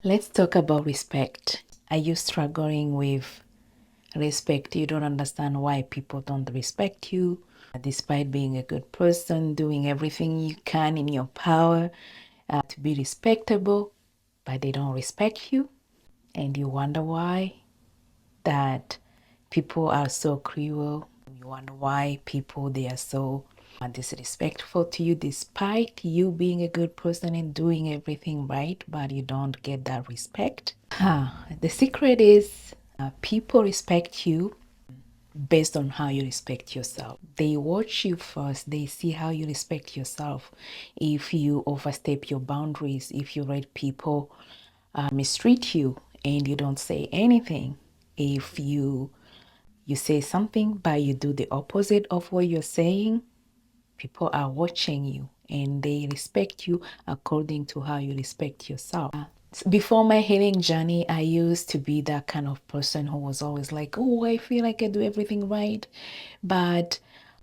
Let's talk about respect. Are you struggling with respect? You don't understand why people don't respect you, despite being a good person, doing everything you can in your power to be respectable, but they don't respect you, and you wonder why that people are so cruel. You wonder why people they are so disrespectful to you despite you being a good person and doing everything right, but you don't get that respect. The secret is people respect you based on how you respect yourself. They watch you first, they see how you respect yourself. If you overstep your boundaries, if you let people mistreat you and you don't say anything, if you say something but you do the opposite of what you're saying, people are watching you and they respect you according to how you respect yourself. Before my healing journey, I used to be that kind of person who was always like, oh, I feel like I do everything right. But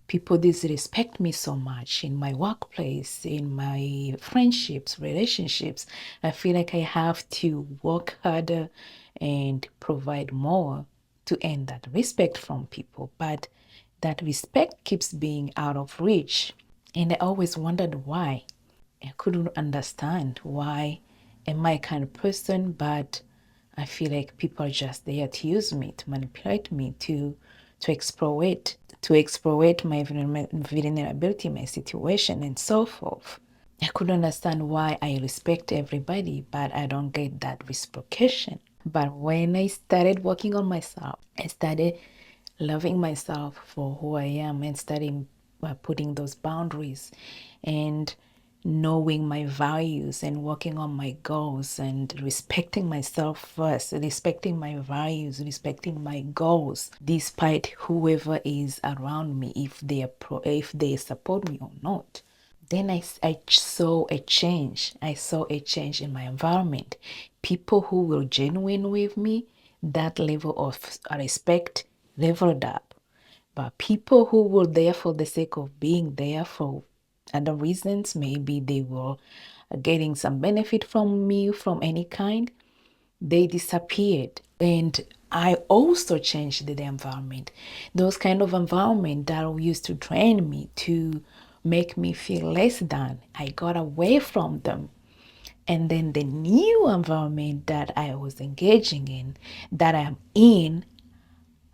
people disrespect me so much in my workplace, in my friendships, relationships. I feel like I have to work harder and provide more to earn that respect from people. But that respect keeps being out of reach. And I always wondered why. I couldn't understand why am I a kind of person, but I feel like people are just there to use me, to manipulate me, to exploit my vulnerability, my situation, and so forth. I couldn't understand why I respect everybody, but I don't get that reciprocation. But when I started working on myself, I started loving myself for who I am and starting putting those boundaries and knowing my values and working on my goals and respecting myself first, respecting my values, respecting my goals, despite whoever is around me, if they support me or not. Then I saw a change. I saw a change in my environment. People who were genuine with me, that level of respect leveled up. But people who were there for the sake of being there for other reasons, maybe they were getting some benefit from me from any kind, they disappeared. And I also changed the environment. Those kind of environment that used to drain me, to make me feel less than, I got away from them. And then the new environment that I was engaging in, that I'm in,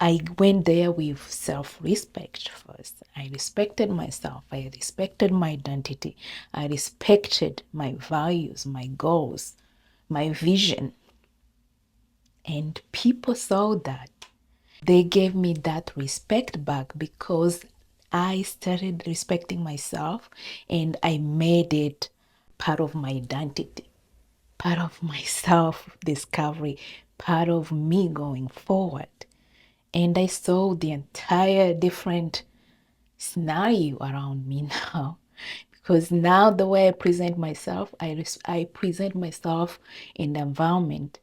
I went there with self-respect first. I respected myself. I respected my identity. I respected my values, my goals, my vision. And people saw that. They gave me that respect back because I started respecting myself and I made it part of my identity, part of my self discovery, part of me going forward. And I saw the entire different scenario around me now. Because now the way I present myself, I present myself in the environment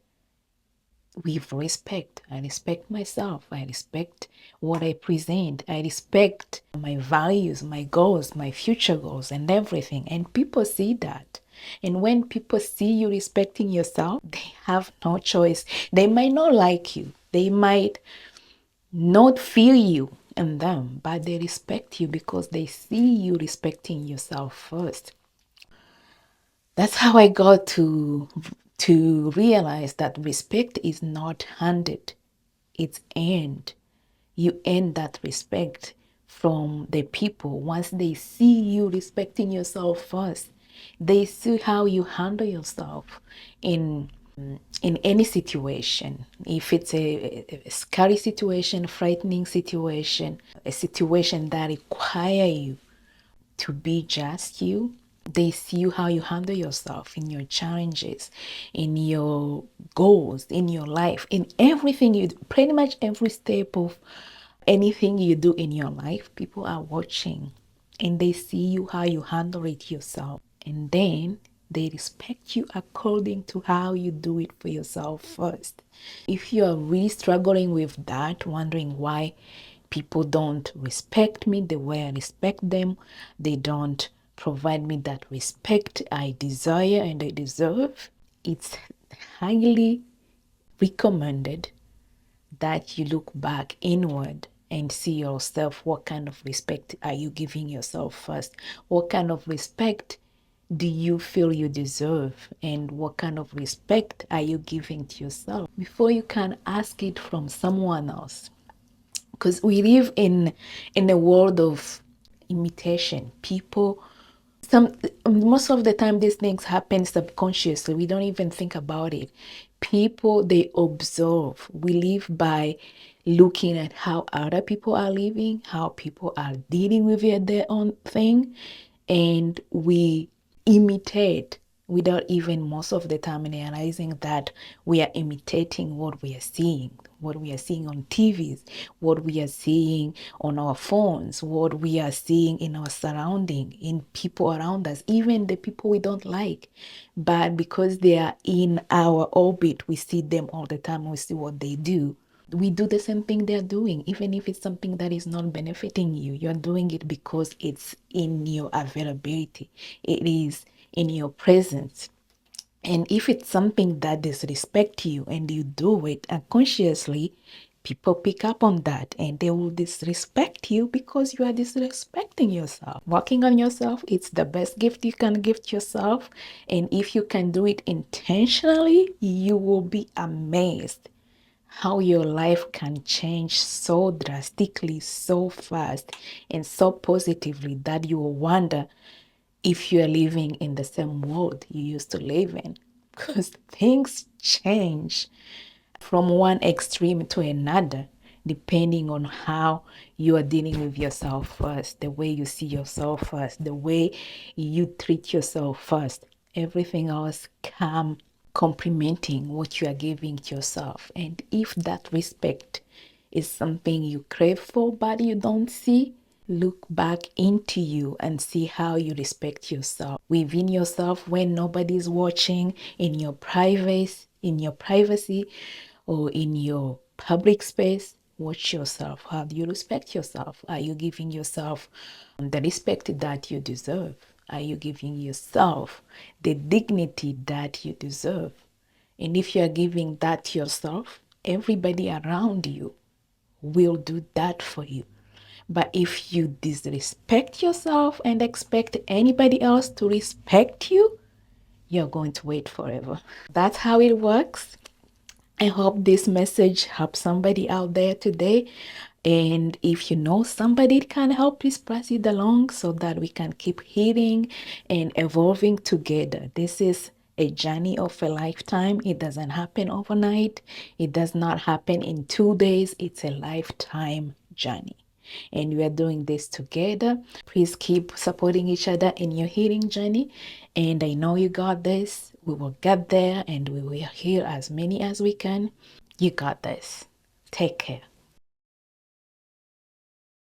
with respect. I respect myself. I respect what I present. I respect my values, my goals, my future goals, and everything. And people see that. And when people see you respecting yourself, they have no choice. They might not like you. They might not feel you in them, but they respect you because they see you respecting yourself first. That's how I got to realize that respect is not handed, it's earned. You earn that respect from the people once they see you respecting yourself first. They see how you handle yourself in any situation. If it's a scary situation, frightening situation, a situation that require you to be just you, they see you how you handle yourself in your challenges, in your goals, in your life, in everything you do, pretty much every step of anything you do in your life. People are watching and they see you how you handle it yourself, and then they respect you according to how you do it for yourself first. If you are really struggling with that, wondering why people don't respect me the way I respect them, they don't provide me that respect I desire and I deserve, it's highly recommended that you look back inward and see yourself. What kind of respect are you giving yourself first? What kind of respect do you feel you deserve? And what kind of respect are you giving to yourself before you can ask it from someone else? Because we live in a world of imitation. People, some most of the time these things happen subconsciously. We don't even think about it. People, they observe. We live by looking at how other people are living, how people are dealing with their own thing, and we imitate without even most of the time realizing that we are imitating what we are seeing on TVs, what we are seeing on our phones, what we are seeing in our surrounding, in people around us, even the people we don't like. But because they are in our orbit, we see them all the time, we see what they do. We do the same thing they're doing, even if it's something that is not benefiting you. You're doing it because it's in your availability, it is in your presence. And if it's something that disrespects you and you do it unconsciously, people pick up on that and they will disrespect you because you are disrespecting yourself. Working on yourself, it's the best gift you can give to yourself. And if you can do it intentionally, you will be amazed how your life can change so drastically, so fast, and so positively that you will wonder if you are living in the same world you used to live in. Because things change from one extreme to another, depending on how you are dealing with yourself first, the way you see yourself first, the way you treat yourself first. Everything else come complementing what you are giving to yourself. And if that respect is something you crave for but you don't see, look back into you and see how you respect yourself within yourself when nobody's watching, in your privacy, or in your public space. Watch yourself. How do you respect yourself? Are you giving yourself the respect that you deserve? Are you giving yourself the dignity that you deserve? And if you are giving that to yourself, everybody around you will do that for you. But if you disrespect yourself and expect anybody else to respect you, you're going to wait forever. That's how it works. I hope this message helps somebody out there today. And if you know somebody it can help, please pass it along so that we can keep healing and evolving together. This is a journey of a lifetime. It doesn't happen overnight. It does not happen in 2 days. It's a lifetime journey. And we are doing this together. Please keep supporting each other in your healing journey. And I know you got this. We will get there and we will heal as many as we can. You got this. Take care.